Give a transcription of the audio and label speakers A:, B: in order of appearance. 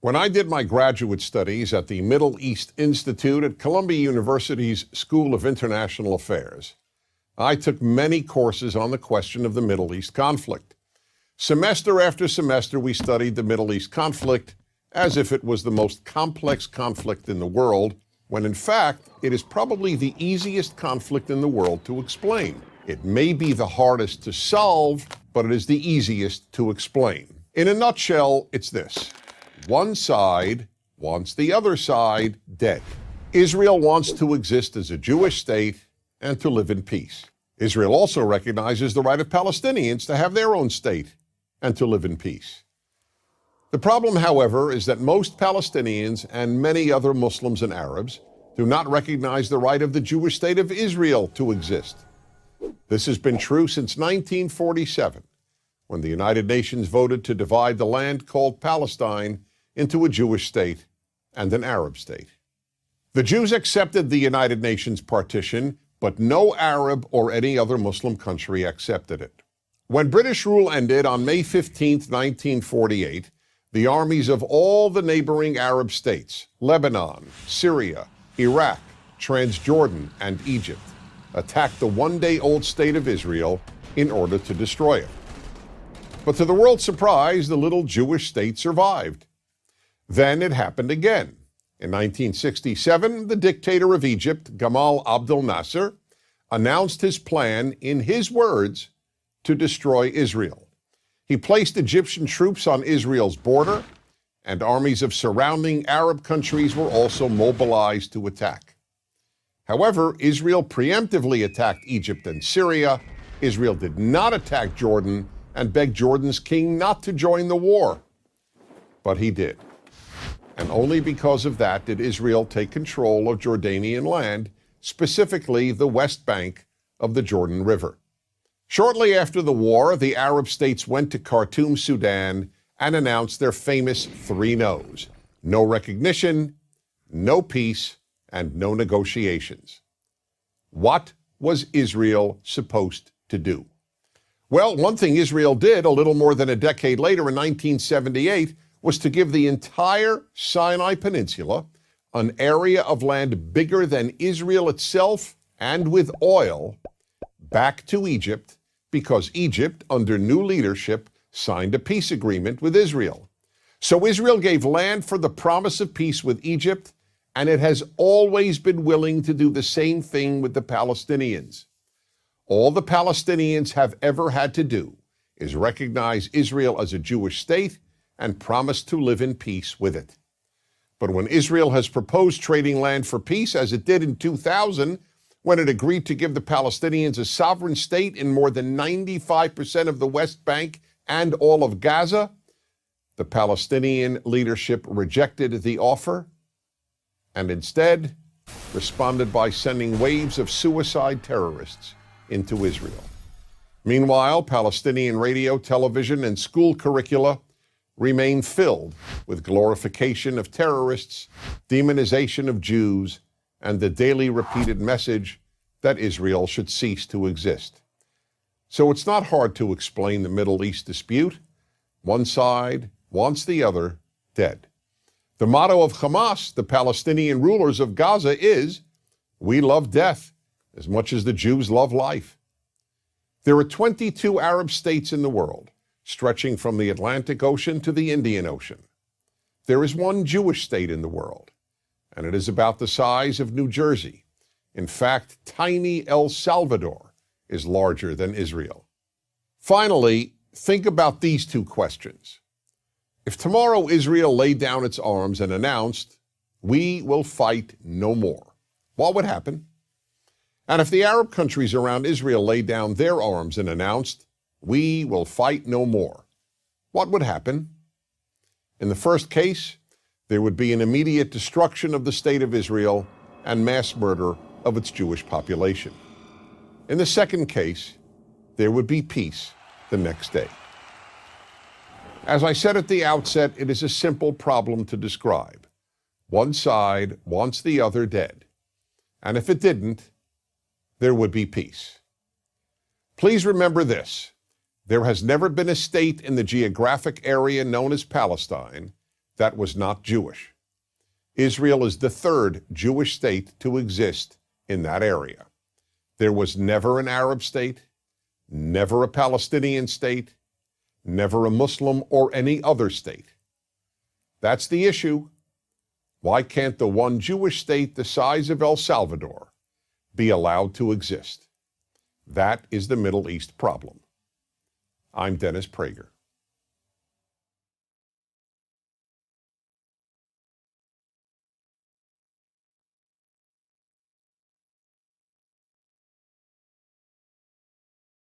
A: When I did my graduate studies at the Middle East Institute at Columbia University's School of International Affairs, I took many courses on the question of the Middle East conflict. Semester after semester, we studied the Middle East conflict as if it was the most complex conflict in the world, when in fact, it is probably the easiest conflict in the world to explain. It may be the hardest to solve, but it is the easiest to explain. In a nutshell, it's this. One side wants the other side dead. Israel wants to exist as a Jewish state and to live in peace. Israel also recognizes the right of Palestinians to have their own state and to live in peace. The problem, however, is that most Palestinians and many other Muslims and Arabs do not recognize the right of the Jewish state of Israel to exist. This has been true since 1947, when the United Nations voted to divide the land called Palestine into a Jewish state and an Arab state. The Jews accepted the United Nations partition, but no Arab or any other Muslim country accepted it. When British rule ended on May 15, 1948, the armies of all the neighboring Arab states, Lebanon, Syria, Iraq, Transjordan, and Egypt, attacked the one-day-old state of Israel in order to destroy it. But to the world's surprise, the little Jewish state survived. Then it happened again. In 1967, the dictator of Egypt, Gamal Abdel Nasser, announced his plan, in his words, to destroy Israel. He placed Egyptian troops on Israel's border, and armies of surrounding Arab countries were also mobilized to attack. However, Israel preemptively attacked Egypt and Syria. Israel did not attack Jordan and begged Jordan's king not to join the war. But he did. And only because of that did Israel take control of Jordanian land, specifically the West Bank of the Jordan River. Shortly after the war, the Arab states went to Khartoum, Sudan, and announced their famous three no's: no recognition, no peace, and no negotiations. What was Israel supposed to do? Well, one thing Israel did a little more than a decade later in 1978 was to give the entire Sinai Peninsula, an area of land bigger than Israel itself and with oil, back to Egypt, because Egypt, under new leadership, signed a peace agreement with Israel. So Israel gave land for the promise of peace with Egypt, and it has always been willing to do the same thing with the Palestinians. All the Palestinians have ever had to do is recognize Israel as a Jewish state and promise to live in peace with it. But when Israel has proposed trading land for peace, as it did in 2000, when it agreed to give the Palestinians a sovereign state in more than 95% of the West Bank and all of Gaza, the Palestinian leadership rejected the offer and instead responded by sending waves of suicide terrorists into Israel. Meanwhile, Palestinian radio, television, and school curricula remain filled with glorification of terrorists, demonization of Jews, and the daily repeated message that Israel should cease to exist. So it's not hard to explain the Middle East dispute. One side wants the other dead. The motto of Hamas, the Palestinian rulers of Gaza, is, "We love death as much as the Jews love life." There are 22 Arab states in the world, stretching from the Atlantic Ocean to the Indian Ocean. There is one Jewish state in the world, and it is about the size of New Jersey. In fact, tiny El Salvador is larger than Israel. Finally, think about these two questions. If tomorrow Israel laid down its arms and announced, "We will fight no more," what would happen? And if the Arab countries around Israel laid down their arms and announced, "We will fight no more," what would happen? In the first case, there would be an immediate destruction of the state of Israel and mass murder of its Jewish population. In the second case, there would be peace the next day. As I said at the outset, it is a simple problem to describe. One side wants the other dead, and if it didn't, there would be peace. Please remember this: there has never been a state in the geographic area known as Palestine that was not Jewish. Israel is the third Jewish state to exist in that area. There was never an Arab state, never a Palestinian state, never a Muslim or any other state. That's the issue. Why can't the one Jewish state the size of El Salvador be allowed to exist? That is the Middle East problem. I'm Dennis Prager.